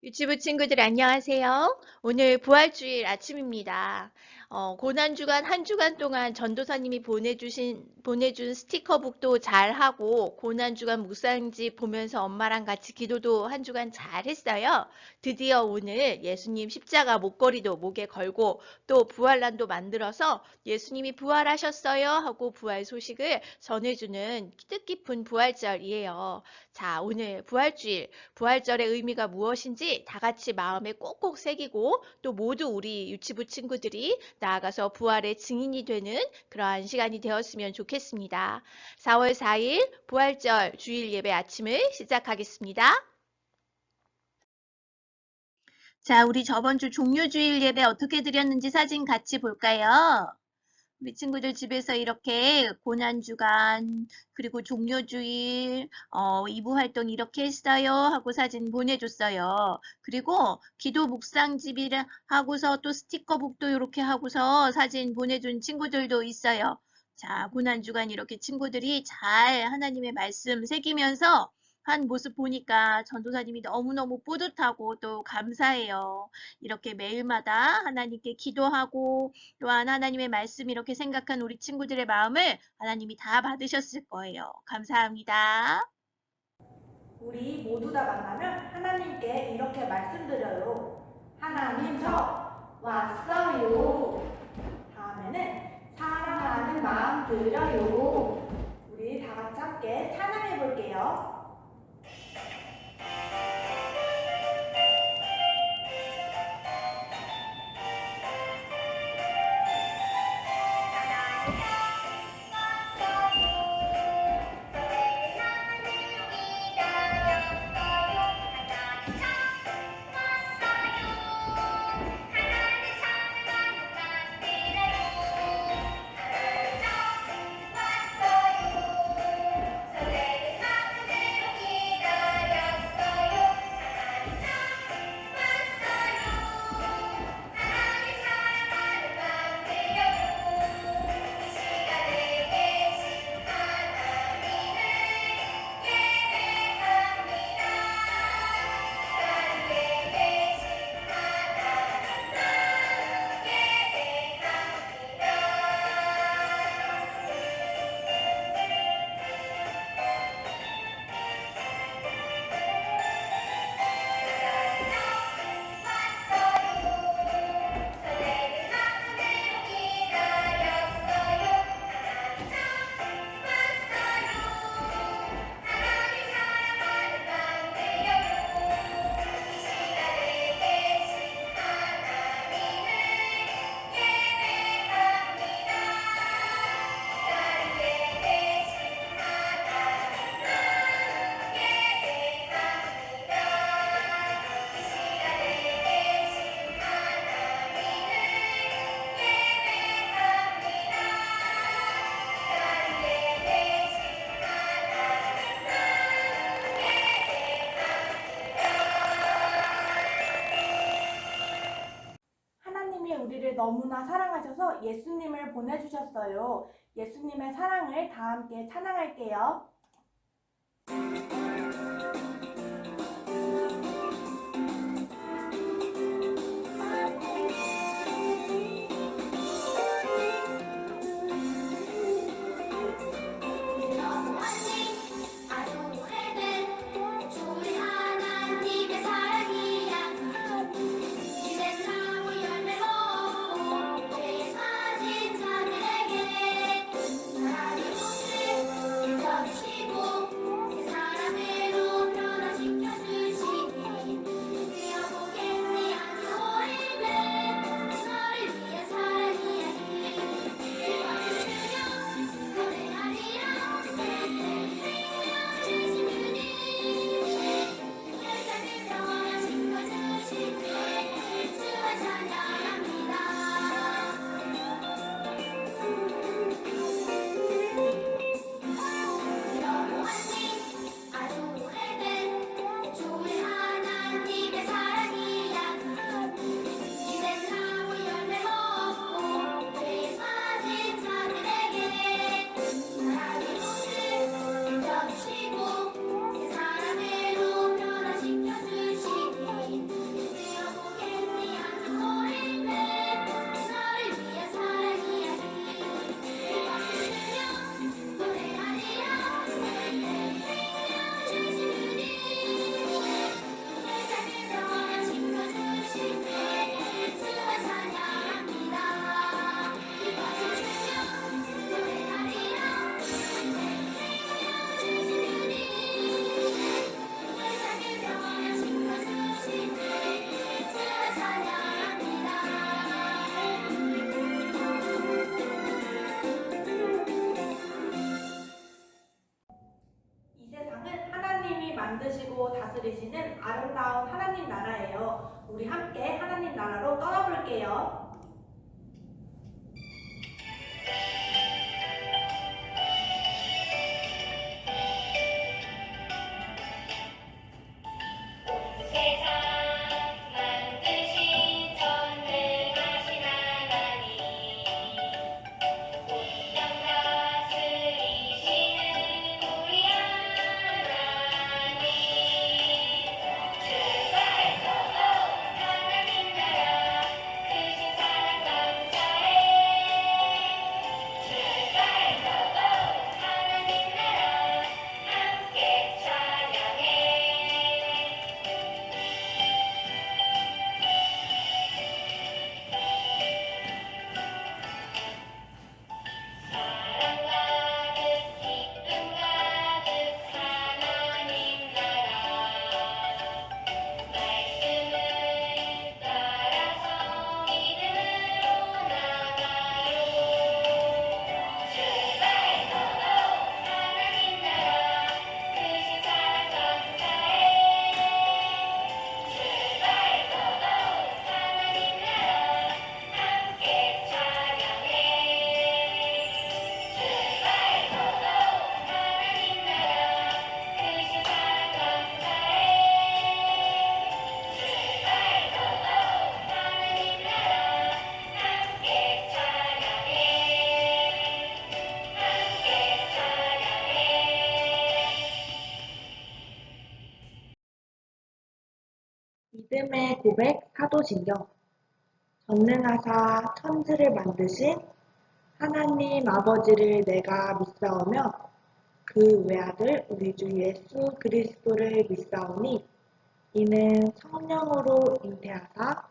유치부 친구들 안녕하세요. 오늘 부활주일 아침입니다. 고난주간 한 주간 동안 전도사님이 보내준 스티커북도 잘 하고 고난주간 묵상집 보면서 엄마랑 같이 기도도 한 주간 잘 했어요. 드디어 오늘 예수님 십자가 목걸이도 목에 걸고 또 부활란도 만들어서 예수님이 부활하셨어요 하고 부활 소식을 전해주는 뜻깊은 부활절이에요. 자, 오늘 부활주일, 부활절의 의미가 무엇인지 다 같이 마음에 꼭꼭 새기고 또 모두 우리 유치부 친구들이 나아가서 부활의 증인이 되는 그러한 시간이 되었으면 좋겠습니다. 4월 4일 부활절 주일 예배 아침을 시작하겠습니다. 자, 우리 저번 주 종료주일 예배 어떻게 드렸는지 사진 같이 볼까요? 우리 친구들 집에서 이렇게 고난주간 그리고 종료주일 2부 활동 이렇게 했어요 하고 사진 보내줬어요. 그리고 기도 묵상집이라 하고서 또 스티커북도 이렇게 하고서 사진 보내준 친구들도 있어요. 자, 고난주간 이렇게 친구들이 잘 하나님의 말씀 새기면서 한 모습 보니까 전도사님이 너무너무 뿌듯하고 또 감사해요. 이렇게 매일마다 하나님께 기도하고 또한 하나님의 말씀 이렇게 생각한 우리 친구들의 마음을 하나님이 다 받으셨을 거예요. 감사합니다. 우리 모두 다 만나면 하나님께 이렇게 말씀드려요. 하나님 저 왔어요. 다음에는 사랑하는 마음 드려요. 우리 다 같이 함께 찬양해 볼게요. 하나님이 우리를 너무나 사랑하셔서 예수님을 보내주셨어요. 예수님의 사랑을 다 함께 찬양할게요. 사랑이 만드시는 아름다운 하나님 나라예요. 우리 함께 하나님 나라로 떠나볼게요. 세상 만드신 전능하신 하나님 운명 다스리시는 우리 하나님 출발토록 하나님 나라 크신 사랑 감사해 출발토록 하나님 나라 함께 찬양해 사랑 가득 기쁨 가득 하나님 나라 말씀을 따라서 믿음으로 나가요 출발토록 하나님 나라 크신 사랑 감사해 출발토록 하나님 나라 함께 찬양해 출발토록 하나님 나라 크신 사랑 감사해 출발토록 하나님 나라 함께 찬양해 믿음의 고백 사도신경. 전능하사 천지를 만드신 하나님 아버지를 내가 믿사오며 그 외아들 우리 주 예수 그리스도를 믿사오니 이는 성령으로 잉태하사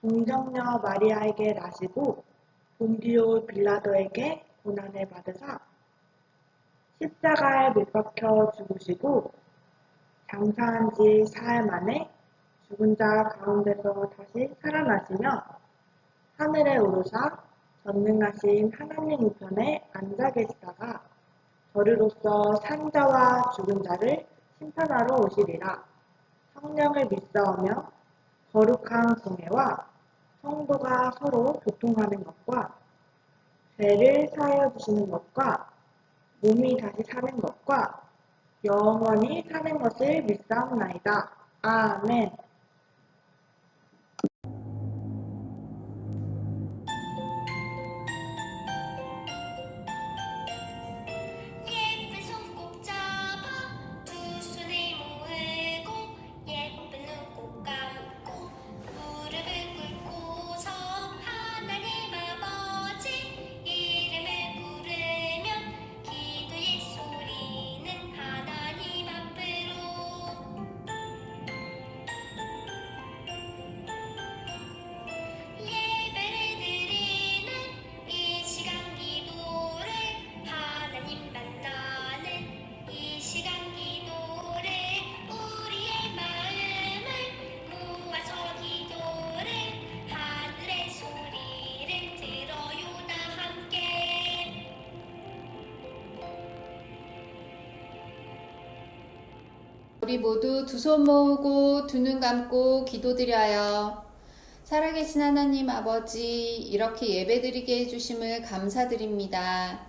동정녀 마리아에게 나시고 본디오 빌라도에게 고난을 받으사 십자가에 못 박혀 죽으시고 장사한 지 사흘 만에 죽은 자 가운데서 다시 살아나시며 하늘에 오르사 전능하신 하나님 우편에 앉아 계시다가 저리로서 산 자와 죽은 자를 심판하러 오시리라. 성령을 믿사오며 거룩한 공회와 성도가 서로 교통하는 것과 죄를 사하여 주시는 것과 몸이 다시 사는 것과 영원히 사는 것을 믿사옵나이다. 아멘. 예쁜 손 꼭 잡아 두 손을 모으고 예쁜 눈 꼭 감고 무릎을 꿇고서 하나님 아버지 이름을 부르면 기도의 소리는 하나님 앞으로 예배를 드리는 이 시간 기도를 하나님 만나는 이 시간 기도를 우리의 마음을 모아서 기도를 하늘의 소리를 들어요 다 함께 우리 모두 두 손 모으고 두 눈 감고 기도드려요. 살아계신 하나님 아버지, 이렇게 예배드리게 해주심을 감사드립니다.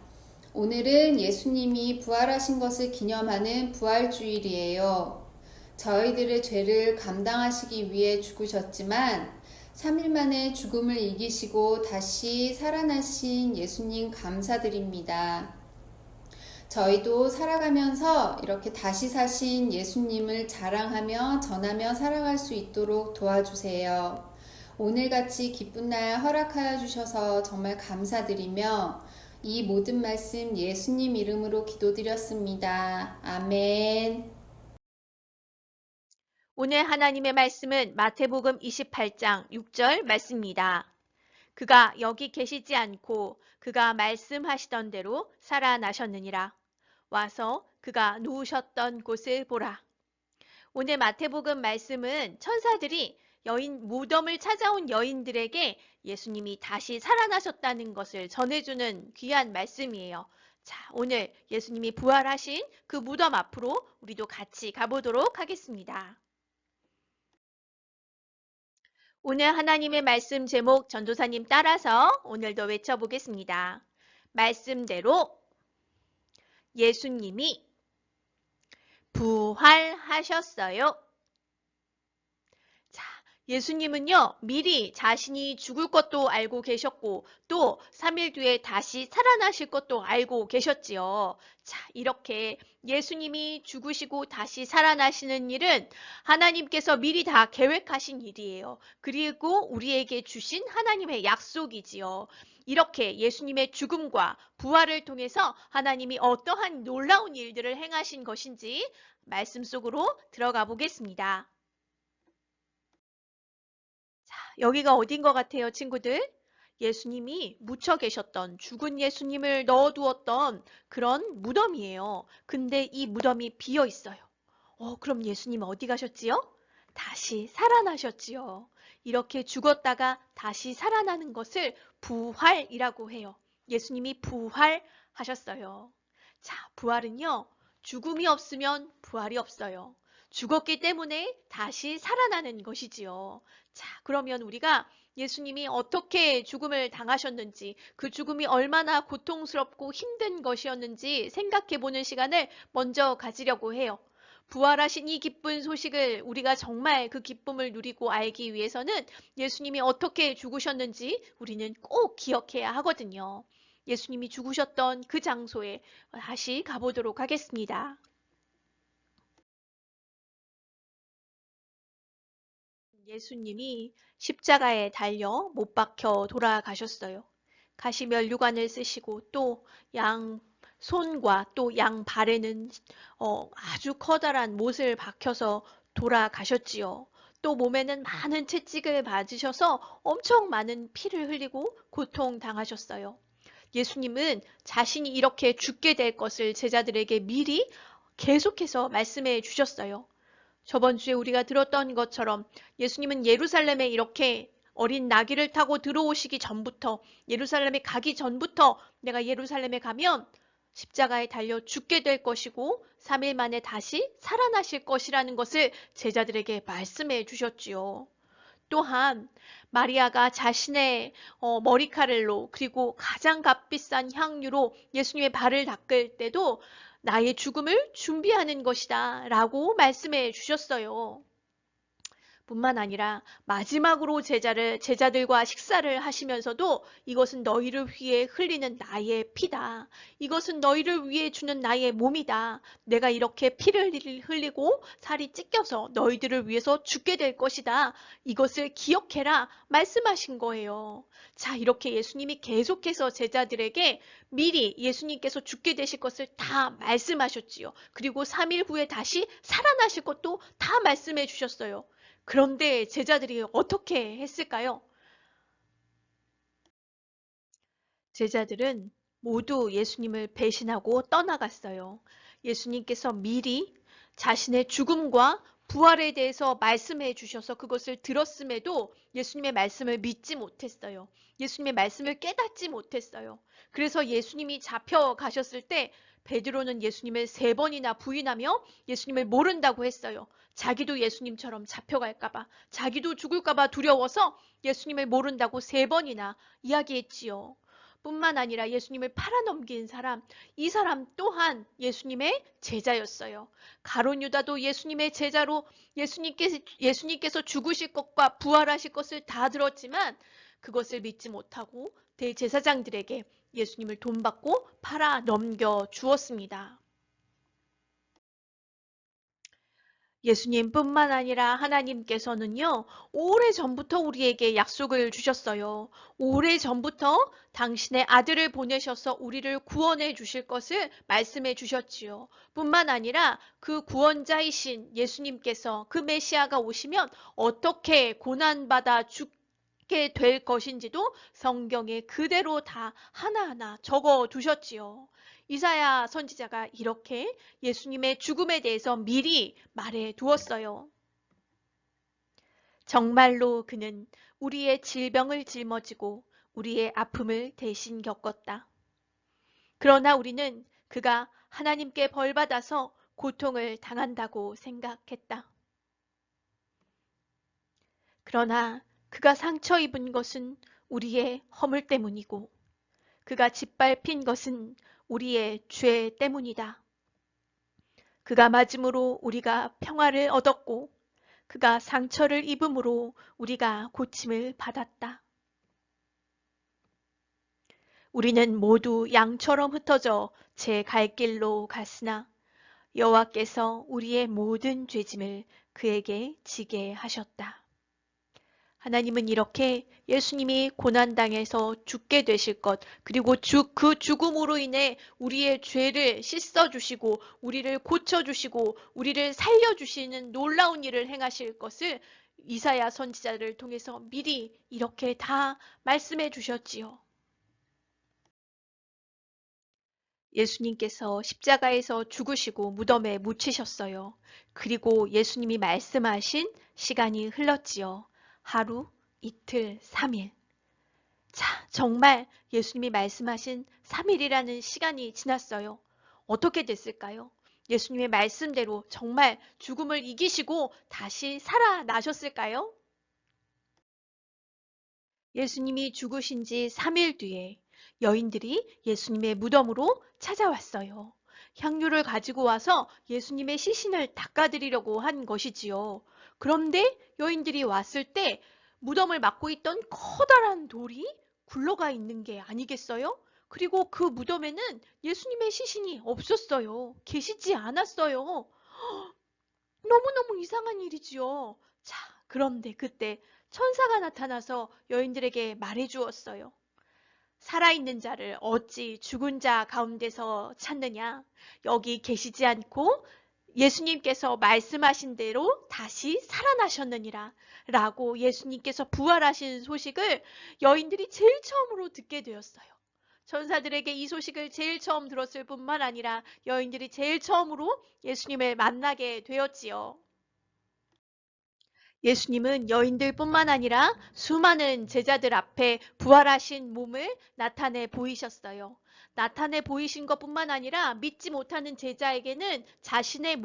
오늘은 예수님이 부활하신 것을 기념하는 부활주일이에요. 저희들의 죄를 감당하시기 위해 죽으셨지만 3일 만에 죽음을 이기시고 다시 살아나신 예수님 감사드립니다. 저희도 살아가면서 이렇게 다시 사신 예수님을 자랑하며 전하며 살아갈 수 있도록 도와주세요. 오늘같이 기쁜 날 허락하여 주셔서 정말 감사드리며 이 모든 말씀 예수님 이름으로 기도드렸습니다. 아멘. 오늘 하나님의 말씀은 마태복음 28장 6절 말씀입니다. 그가 여기 계시지 않고 그가 말씀하시던 대로 살아나셨느니라. 와서 그가 누우셨던 곳을 보라. 오늘 마태복음 말씀은 천사들이 무덤을 찾아온 여인들에게 예수님이 다시 살아나셨다는 것을 전해주는 귀한 말씀이에요. 자, 오늘 예수님이 부활하신 그 무덤 앞으로 우리도 같이 가보도록 하겠습니다. 오늘 하나님의 말씀 제목 전도사님 따라서 오늘도 외쳐보겠습니다. 말씀대로 예수님이 부활하셨어요. 자, 예수님은요, 미리 자신이 죽을 것도 알고 계셨고, 또 3일 뒤에 다시 살아나실 것도 알고 계셨지요. 자, 이렇게 예수님이 죽으시고 다시 살아나시는 일은 하나님께서 미리 다 계획하신 일이에요. 그리고 우리에게 주신 하나님의 약속이지요. 이렇게 예수님의 죽음과 부활을 통해서 하나님이 어떠한 놀라운 일들을 행하신 것인지 말씀 속으로 들어가 보겠습니다. 여기가 어딘 것 같아요, 친구들? 예수님이 묻혀 계셨던 죽은 예수님을 넣어두었던 그런 무덤이에요. 근데 이 무덤이 비어 있어요. 그럼 예수님 어디 가셨지요? 다시 살아나셨지요. 이렇게 죽었다가 다시 살아나는 것을 부활이라고 해요. 예수님이 부활하셨어요. 자, 부활은요, 죽음이 없으면 부활이 없어요. 죽었기 때문에 다시 살아나는 것이지요. 자, 그러면 우리가 예수님이 어떻게 죽음을 당하셨는지, 그 죽음이 얼마나 고통스럽고 힘든 것이었는지 생각해 보는 시간을 먼저 가지려고 해요. 부활하신 이 기쁜 소식을 우리가 정말 그 기쁨을 누리고 알기 위해서는 예수님이 어떻게 죽으셨는지 우리는 꼭 기억해야 하거든요. 예수님이 죽으셨던 그 장소에 다시 가보도록 하겠습니다. 예수님이 십자가에 달려 못 박혀 돌아가셨어요. 가시면류관을 쓰시고 또 양 손과 또 양 발에는 아주 커다란 못을 박혀서 돌아가셨지요. 또 몸에는 많은 채찍을 맞으셔서 엄청 많은 피를 흘리고 고통당하셨어요. 예수님은 자신이 이렇게 죽게 될 것을 제자들에게 미리 계속해서 말씀해 주셨어요. 저번 주에 우리가 들었던 것처럼 예수님은 예루살렘에 이렇게 어린 나귀를 타고 들어오시기 전부터, 예루살렘에 가기 전부터 내가 예루살렘에 가면 십자가에 달려 죽게 될 것이고 3일 만에 다시 살아나실 것이라는 것을 제자들에게 말씀해 주셨지요. 또한 마리아가 자신의 머리카락로 그리고 가장 값비싼 향유로 예수님의 발을 닦을 때도 나의 죽음을 준비하는 것이다 라고 말씀해 주셨어요. 뿐만 아니라 마지막으로 제자들과 식사를 하시면서도 이것은 너희를 위해 흘리는 나의 피다. 이것은 너희를 위해 주는 나의 몸이다. 내가 이렇게 피를 흘리고 살이 찢겨서 너희들을 위해서 죽게 될 것이다. 이것을 기억해라 말씀하신 거예요. 자, 이렇게 예수님이 계속해서 제자들에게 미리 예수님께서 죽게 되실 것을 다 말씀하셨지요. 그리고 3일 후에 다시 살아나실 것도 다 말씀해 주셨어요. 그런데 제자들이 어떻게 했을까요? 제자들은 모두 예수님을 배신하고 떠나갔어요. 예수님께서 미리 자신의 죽음과 부활에 대해서 말씀해 주셔서 그것을 들었음에도 예수님의 말씀을 믿지 못했어요. 예수님의 말씀을 깨닫지 못했어요. 그래서 예수님이 잡혀가셨을 때 베드로는 예수님을 3번이나 부인하며 예수님을 모른다고 했어요. 자기도 예수님처럼 잡혀갈까봐, 자기도 죽을까봐 두려워서 예수님을 모른다고 3번이나 이야기했지요. 뿐만 아니라 예수님을 팔아넘긴 사람, 이 사람 또한 예수님의 제자였어요. 가룟 유다도 예수님의 제자로 예수님께서 죽으실 것과 부활하실 것을 다 들었지만 그것을 믿지 못하고 대제사장들에게 예수님을 돈 받고 팔아 넘겨 주었습니다. 예수님뿐만 아니라 하나님께서는요, 오래전부터 우리에게 약속을 주셨어요. 오래전부터 당신의 아들을 보내셔서 우리를 구원해 주실 것을 말씀해 주셨지요. 뿐만 아니라 그 구원자이신 예수님께서 그 메시아가 오시면 어떻게 고난받아 죽게 될 것인지도 성경에 그대로 다 하나하나 적어 두셨지요. 이사야 선지자가 이렇게 예수님의 죽음에 대해서 미리 말해 두었어요. 정말로 그는 우리의 질병을 짊어지고 우리의 아픔을 대신 겪었다. 그러나 우리는 그가 하나님께 벌받아서 고통을 당한다고 생각했다. 그러나 그가 상처 입은 것은 우리의 허물 때문이고 그가 짓밟힌 것은 우리의 죄 때문이다. 그가 맞음으로 우리가 평화를 얻었고 그가 상처를 입음으로 우리가 고침을 받았다. 우리는 모두 양처럼 흩어져 제 갈 길로 갔으나 여호와께서 우리의 모든 죄짐을 그에게 지게 하셨다. 하나님은 이렇게 예수님이 고난당해서 죽게 되실 것, 그리고 그 죽음으로 인해 우리의 죄를 씻어주시고, 우리를 고쳐주시고, 우리를 살려주시는 놀라운 일을 행하실 것을 이사야 선지자를 통해서 미리 이렇게 다 말씀해 주셨지요. 예수님께서 십자가에서 죽으시고 무덤에 묻히셨어요. 그리고 예수님이 말씀하신 시간이 흘렀지요. 하루, 이틀, 3일. 자, 정말 예수님이 말씀하신 3일이라는 시간이 지났어요. 어떻게 됐을까요? 예수님의 말씀대로 정말 죽음을 이기시고 다시 살아나셨을까요? 예수님이 죽으신 지 3일 뒤에 여인들이 예수님의 무덤으로 찾아왔어요. 향유를 가지고 와서 예수님의 시신을 닦아드리려고 한 것이지요. 그런데 여인들이 왔을 때 무덤을 막고 있던 커다란 돌이 굴러가 있는 게 아니겠어요? 그리고 그 무덤에는 예수님의 시신이 없었어요. 계시지 않았어요. 너무너무 이상한 일이지요. 자, 그런데 그때 천사가 나타나서 여인들에게 말해 주었어요. 살아있는 자를 어찌 죽은 자 가운데서 찾느냐? 여기 계시지 않고 예수님께서 말씀하신 대로 다시 살아나셨느니라 라고 예수님께서 부활하신 소식을 여인들이 제일 처음으로 듣게 되었어요. 천사들에게 이 소식을 제일 처음 들었을 뿐만 아니라 여인들이 제일 처음으로 예수님을 만나게 되었지요. 예수님은 여인들뿐만 아니라 수많은 제자들 앞에 부활하신 몸을 나타내 보이셨어요. 나타내 보이신 것뿐만 아니라 믿지 못하는 제자에게는 자신의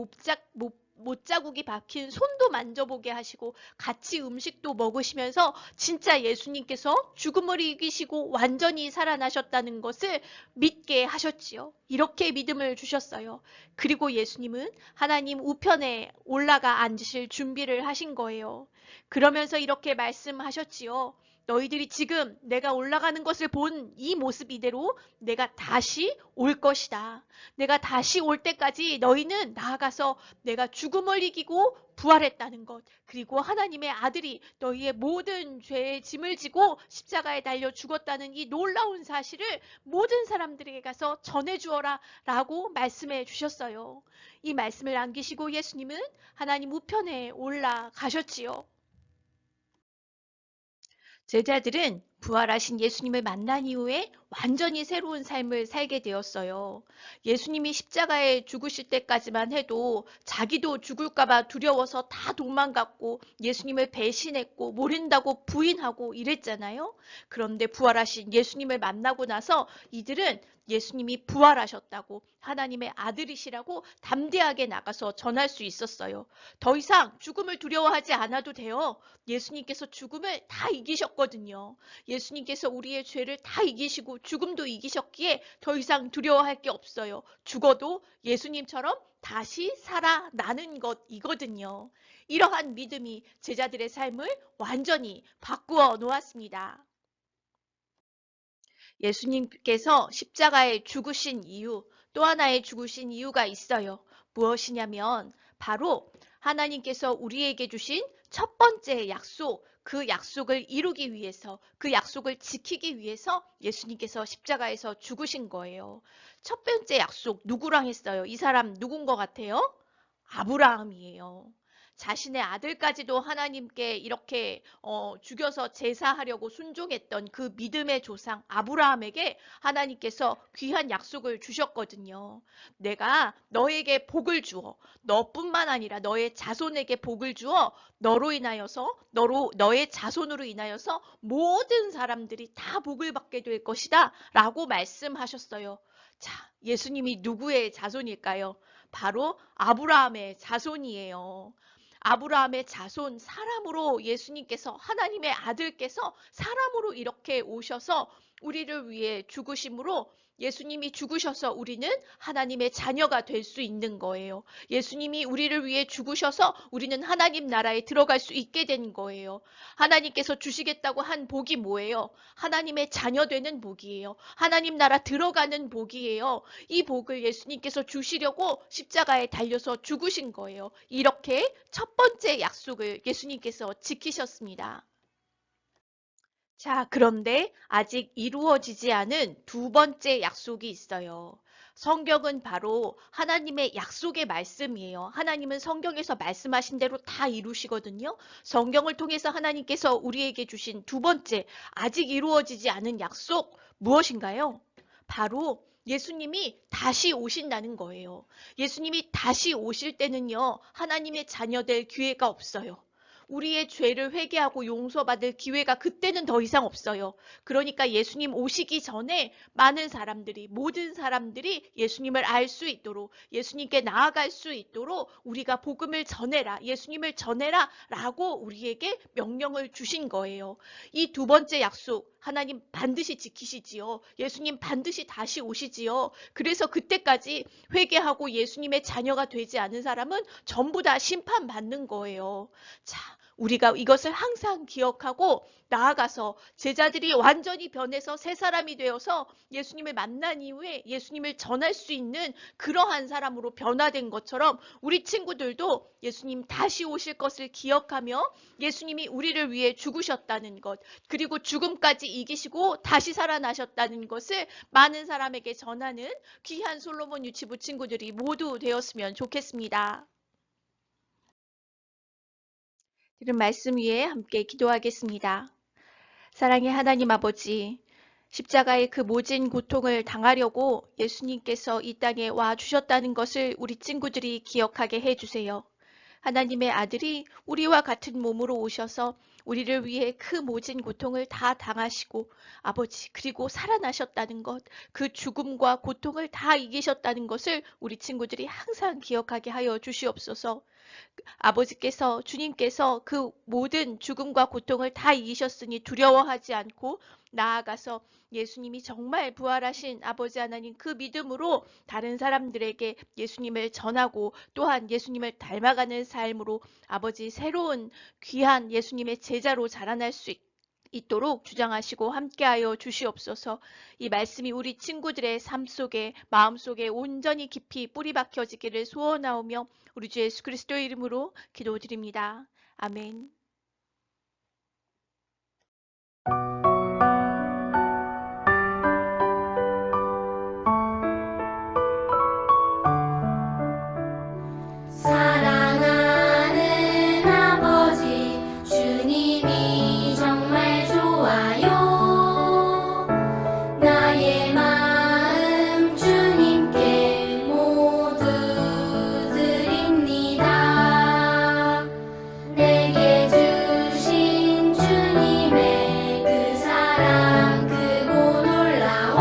못자국이 박힌 손도 만져보게 하시고 같이 음식도 먹으시면서 진짜 예수님께서 죽음을 이기시고 완전히 살아나셨다는 것을 믿게 하셨지요. 이렇게 믿음을 주셨어요. 그리고 예수님은 하나님 우편에 올라가 앉으실 준비를 하신 거예요. 그러면서 이렇게 말씀하셨지요. 너희들이 지금 내가 올라가는 것을 본 이 모습 이대로 내가 다시 올 것이다. 내가 다시 올 때까지 너희는 나아가서 내가 죽음을 이기고 부활했다는 것, 그리고 하나님의 아들이 너희의 모든 죄의 짐을 지고 십자가에 달려 죽었다는 이 놀라운 사실을 모든 사람들에게 가서 전해주어라 라고 말씀해 주셨어요. 이 말씀을 남기시고 예수님은 하나님 우편에 올라가셨지요. 제자들은 부활하신 예수님을 만난 이후에 완전히 새로운 삶을 살게 되었어요. 예수님이 십자가에 죽으실 때까지만 해도 자기도 죽을까봐 두려워서 다 도망갔고 예수님을 배신했고 모른다고 부인하고 이랬잖아요. 그런데 부활하신 예수님을 만나고 나서 이들은 예수님이 부활하셨다고 하나님의 아들이시라고 담대하게 나가서 전할 수 있었어요. 더 이상 죽음을 두려워하지 않아도 돼요. 예수님께서 죽음을 다 이기셨거든요. 예수님께서 우리의 죄를 다 이기시고 죽음도 이기셨기에 더 이상 두려워할 게 없어요. 죽어도 예수님처럼 다시 살아나는 것이거든요. 이러한 믿음이 제자들의 삶을 완전히 바꾸어 놓았습니다. 예수님께서 십자가에 죽으신 이유, 또 하나의 죽으신 이유가 있어요. 무엇이냐면 바로 하나님께서 우리에게 주신 첫 번째 약속, 그 약속을 이루기 위해서, 그 약속을 지키기 위해서 예수님께서 십자가에서 죽으신 거예요. 첫 번째 약속 누구랑 했어요? 이 사람 누군 것 같아요? 아브라함이에요. 자신의 아들까지도 하나님께 이렇게 죽여서 제사하려고 순종했던 그 믿음의 조상 아브라함에게 하나님께서 귀한 약속을 주셨거든요. 내가 너에게 복을 주어 너뿐만 아니라 너의 자손에게 복을 주어 너로 인하여서 너의 자손으로 인하여서 모든 사람들이 다 복을 받게 될 것이다 라고 말씀하셨어요. 자, 예수님이 누구의 자손일까요? 바로 아브라함의 자손이에요. 아브라함의 자손 사람으로 예수님께서 하나님의 아들께서 사람으로 이렇게 오셔서 우리를 위해 죽으심으로 예수님이 죽으셔서 우리는 하나님의 자녀가 될 수 있는 거예요. 예수님이 우리를 위해 죽으셔서 우리는 하나님 나라에 들어갈 수 있게 된 거예요. 하나님께서 주시겠다고 한 복이 뭐예요? 하나님의 자녀 되는 복이에요. 하나님 나라 들어가는 복이에요. 이 복을 예수님께서 주시려고 십자가에 달려서 죽으신 거예요. 이렇게 첫 번째 약속을 예수님께서 지키셨습니다. 자, 그런데 아직 이루어지지 않은 두 번째 약속이 있어요. 성경은 바로 하나님의 약속의 말씀이에요. 하나님은 성경에서 말씀하신 대로 다 이루시거든요. 성경을 통해서 하나님께서 우리에게 주신 두 번째, 아직 이루어지지 않은 약속 무엇인가요? 바로 예수님이 다시 오신다는 거예요. 예수님이 다시 오실 때는요, 하나님의 자녀될 기회가 없어요. 우리의 죄를 회개하고 용서받을 기회가 그때는 더 이상 없어요. 그러니까 예수님 오시기 전에 많은 사람들이, 모든 사람들이 예수님을 알 수 있도록, 예수님께 나아갈 수 있도록 우리가 복음을 전해라, 예수님을 전해라 라고 우리에게 명령을 주신 거예요. 이 두 번째 약속, 하나님 반드시 지키시지요. 예수님 반드시 다시 오시지요. 그래서 그때까지 회개하고 예수님의 자녀가 되지 않은 사람은 전부 다 심판받는 거예요. 자, 우리가 이것을 항상 기억하고 나아가서 제자들이 완전히 변해서 새 사람이 되어서 예수님을 만난 이후에 예수님을 전할 수 있는 그러한 사람으로 변화된 것처럼 우리 친구들도 예수님 다시 오실 것을 기억하며 예수님이 우리를 위해 죽으셨다는 것, 그리고 죽음까지 이기시고 다시 살아나셨다는 것을 많은 사람에게 전하는 귀한 솔로몬 유치부 친구들이 모두 되었으면 좋겠습니다. 들은 말씀 위에 함께 기도하겠습니다. 사랑의 하나님 아버지, 십자가의 그 모진 고통을 당하려고 예수님께서 이 땅에 와 주셨다는 것을 우리 친구들이 기억하게 해주세요. 하나님의 아들이 우리와 같은 몸으로 오셔서 우리를 위해 그 모진 고통을 다 당하시고 아버지 그리고 살아나셨다는 것, 그 죽음과 고통을 다 이기셨다는 것을 우리 친구들이 항상 기억하게 하여 주시옵소서. 아버지께서 주님께서 그 모든 죽음과 고통을 다 이기셨으니 두려워하지 않고 나아가서 예수님이 정말 부활하신 아버지 하나님 그 믿음으로 다른 사람들에게 예수님을 전하고 또한 예수님을 닮아가는 삶으로 아버지 새로운 귀한 예수님의 제자로 자라날 수 있도록 주장하시고 함께하여 주시옵소서. 이 말씀이 우리 친구들의 삶 속에 마음 속에 온전히 깊이 뿌리 박혀지기를 소원하오며 우리 주 예수 그리스도의 이름으로 기도드립니다. 아멘. 사랑하는 아버지 주님이 정말 좋아요. 나의 마음 주님께 모두 드립니다. 내게 주신 주님의 그 사랑 크고 놀라워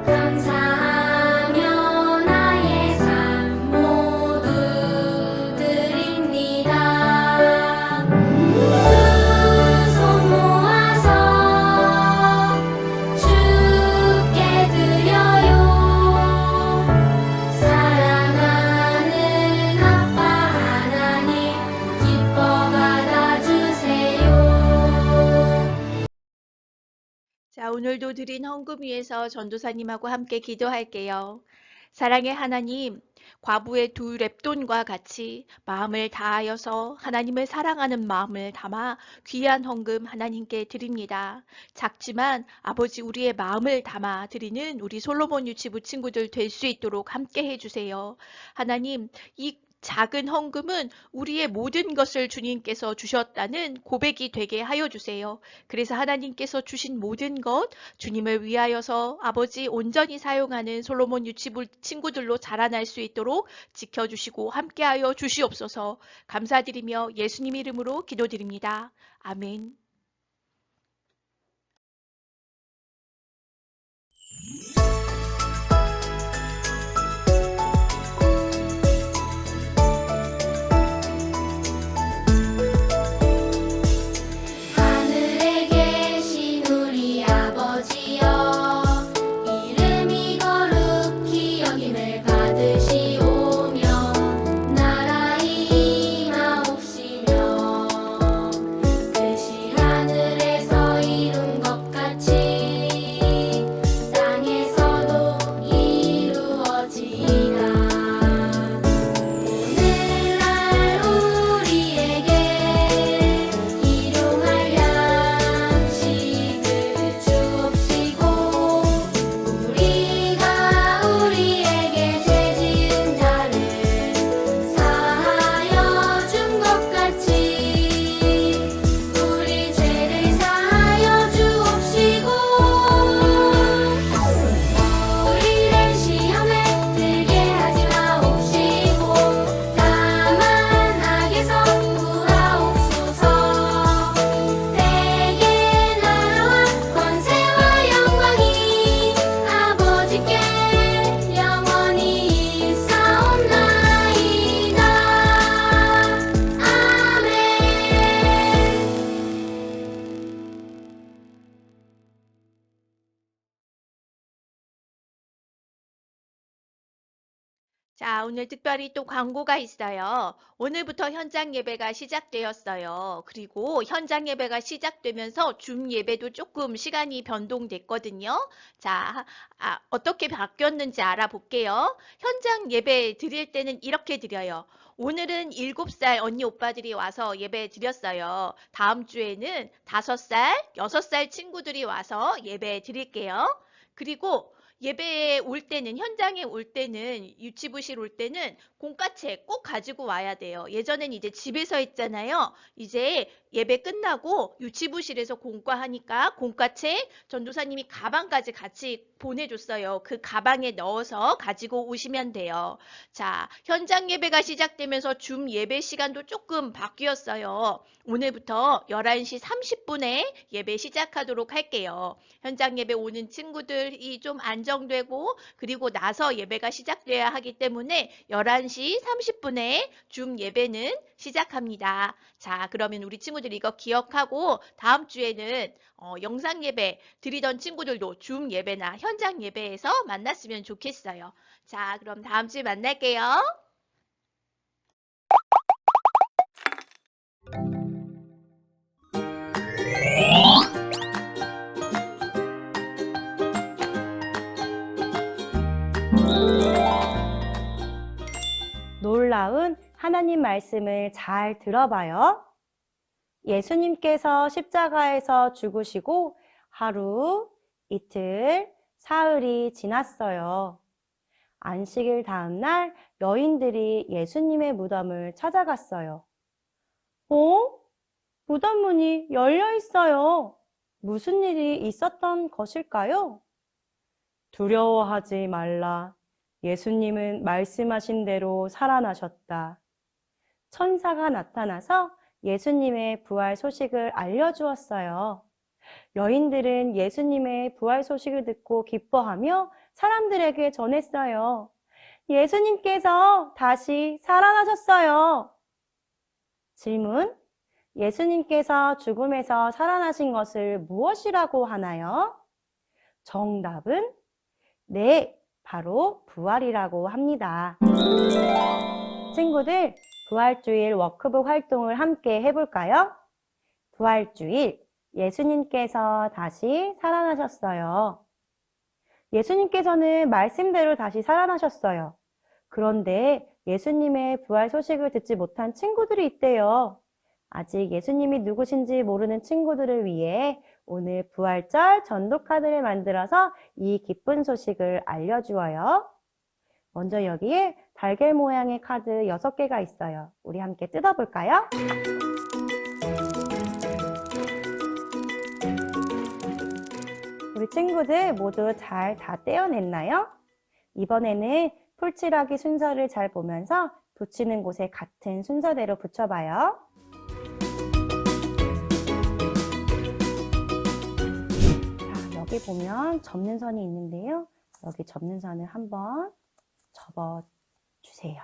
감사하며 나의 삶 모두 드립니다. 두 손 모아서 주께 드려요. 사랑하는 아빠 하나님 기뻐 받아주세요. 자, 오늘도 드린 헌금 위에서 전도사님하고 함께 기도할게요. 사랑의 하나님, 과부의 두 랩돈과 같이 마음을 다하여서 하나님을 사랑하는 마음을 담아 귀한 헌금 하나님께 드립니다. 작지만 아버지 우리의 마음을 담아 드리는 우리 솔로몬 유치부 친구들 될 수 있도록 함께 해주세요. 하나님, 이 작은 헌금은 우리의 모든 것을 주님께서 주셨다는 고백이 되게 하여 주세요. 그래서 하나님께서 주신 모든 것 주님을 위하여서 아버지 온전히 사용하는 솔로몬 유치부 친구들로 자라날 수 있도록 지켜주시고 함께하여 주시옵소서. 감사드리며 예수님 이름으로 기도드립니다. 아멘. 자, 오늘 특별히 또 광고가 있어요. 오늘부터 현장 예배가 시작되었어요. 그리고 현장 예배가 시작되면서 줌 예배도 조금 시간이 변동됐거든요. 자, 어떻게 바뀌었는지 알아볼게요. 현장 예배 드릴 때는 이렇게 드려요. 오늘은 7살 언니 오빠들이 와서 예배 드렸어요. 다음 주에는 5살, 6살 친구들이 와서 예배 드릴게요. 그리고 예배에 올 때는, 현장에 올 때는, 유치부실 올 때는 공과책 꼭 가지고 와야 돼요. 예전엔 이제 집에서 했잖아요. 이제 예배 끝나고 유치부실에서 공과하니까 공과책 전도사님이 가방까지 같이 보내줬어요. 그 가방에 넣어서 가지고 오시면 돼요. 자, 현장 예배가 시작되면서 줌 예배 시간도 조금 바뀌었어요. 오늘부터 11시 30분에 예배 시작하도록 할게요. 현장 예배 오는 친구들이 좀 안정되고 그리고 나서 예배가 시작돼야 하기 때문에 11시 30분에 줌 예배는 시작합니다. 자, 그러면 우리 친구들 이거 기억하고 다음 주에는 영상 예배 드리던 친구들도 줌 예배나 현장 예배에서 만났으면 좋겠어요. 자, 그럼 다음 주에 만날게요. 놀라운 하나님 말씀을 잘 들어봐요. 예수님께서 십자가에서 죽으시고 하루, 이틀, 사흘이 지났어요. 안식일 다음 날 여인들이 예수님의 무덤을 찾아갔어요. 무덤 문이 열려 있어요. 무슨 일이 있었던 것일까요? 두려워하지 말라. 예수님은 말씀하신 대로 살아나셨다. 천사가 나타나서 예수님의 부활 소식을 알려주었어요. 여인들은 예수님의 부활 소식을 듣고 기뻐하며 사람들에게 전했어요. 예수님께서 다시 살아나셨어요. 질문: 예수님께서 죽음에서 살아나신 것을 무엇이라고 하나요? 정답은 네, 바로 부활이라고 합니다. 친구들, 부활주일 워크북 활동을 함께 해볼까요? 부활주일, 예수님께서 다시 살아나셨어요. 예수님께서는 말씀대로 다시 살아나셨어요. 그런데 예수님의 부활 소식을 듣지 못한 친구들이 있대요. 아직 예수님이 누구신지 모르는 친구들을 위해 오늘 부활절 전도카드를 만들어서 이 기쁜 소식을 알려주어요. 먼저 여기에 달걀 모양의 카드 6개가 있어요. 우리 함께 뜯어볼까요? 우리 친구들 모두 잘 다 떼어냈나요? 이번에는 풀칠하기 순서를 잘 보면서 붙이는 곳에 같은 순서대로 붙여봐요. 자, 여기 보면 접는 선이 있는데요. 여기 접는 선을 한번 접어주세요.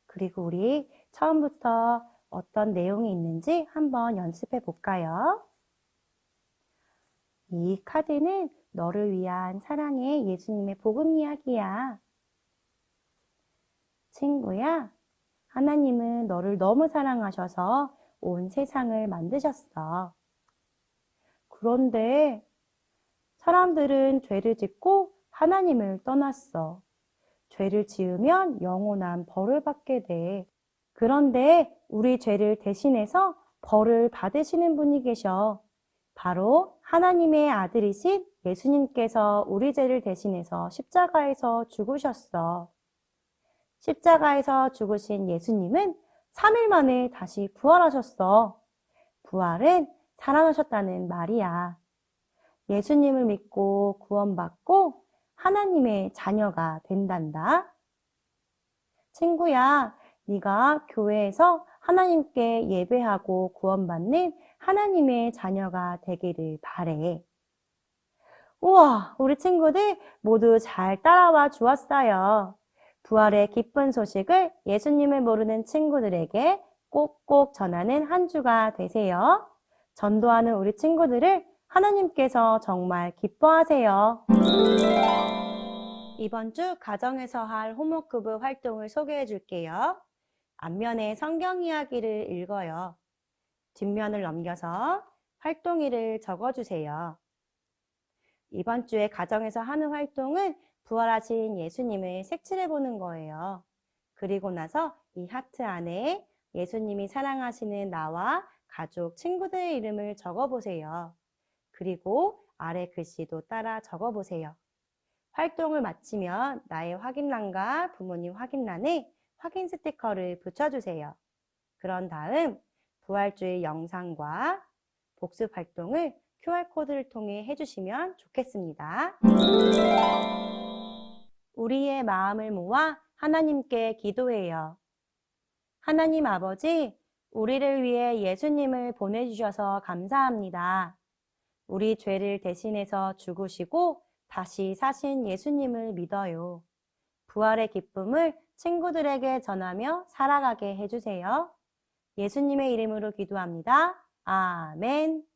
그리고 우리 처음부터 어떤 내용이 있는지 한번 연습해 볼까요? 이 카드는 너를 위한 사랑의 예수님의 복음 이야기야. 친구야, 하나님은 너를 너무 사랑하셔서 온 세상을 만드셨어. 그런데 사람들은 죄를 짓고 하나님을 떠났어. 죄를 지으면 영원한 벌을 받게 돼. 그런데 우리 죄를 대신해서 벌을 받으시는 분이 계셔. 바로 하나님의 아들이신 예수님께서 우리 죄를 대신해서 십자가에서 죽으셨어. 십자가에서 죽으신 예수님은 3일 만에 다시 부활하셨어. 부활은 살아나셨다는 말이야. 예수님을 믿고 구원받고 하나님의 자녀가 된단다. 친구야, 네가 교회에서 하나님께 예배하고 구원받는 하나님의 자녀가 되기를 바래. 우와, 우리 친구들 모두 잘 따라와 주었어요. 부활의 기쁜 소식을 예수님을 모르는 친구들에게 꼭꼭 전하는 한 주가 되세요. 전도하는 우리 친구들을 하나님께서 정말 기뻐하세요. 이번 주 가정에서 할 호모크브 활동을 소개해 줄게요. 앞면에 성경 이야기를 읽어요. 뒷면을 넘겨서 활동일을 적어주세요. 이번 주에 가정에서 하는 활동은 부활하신 예수님을 색칠해 보는 거예요. 그리고 나서 이 하트 안에 예수님이 사랑하시는 나와 가족, 친구들의 이름을 적어보세요. 그리고 아래 글씨도 따라 적어보세요. 활동을 마치면 나의 확인란과 부모님 확인란에 확인 스티커를 붙여주세요. 그런 다음 부활주일 영상과 복습 활동을 QR코드를 통해 해주시면 좋겠습니다. 우리의 마음을 모아 하나님께 기도해요. 하나님 아버지, 우리를 위해 예수님을 보내주셔서 감사합니다. 우리 죄를 대신해서 죽으시고 다시 사신 예수님을 믿어요. 부활의 기쁨을 친구들에게 전하며 살아가게 해주세요. 예수님의 이름으로 기도합니다. 아멘.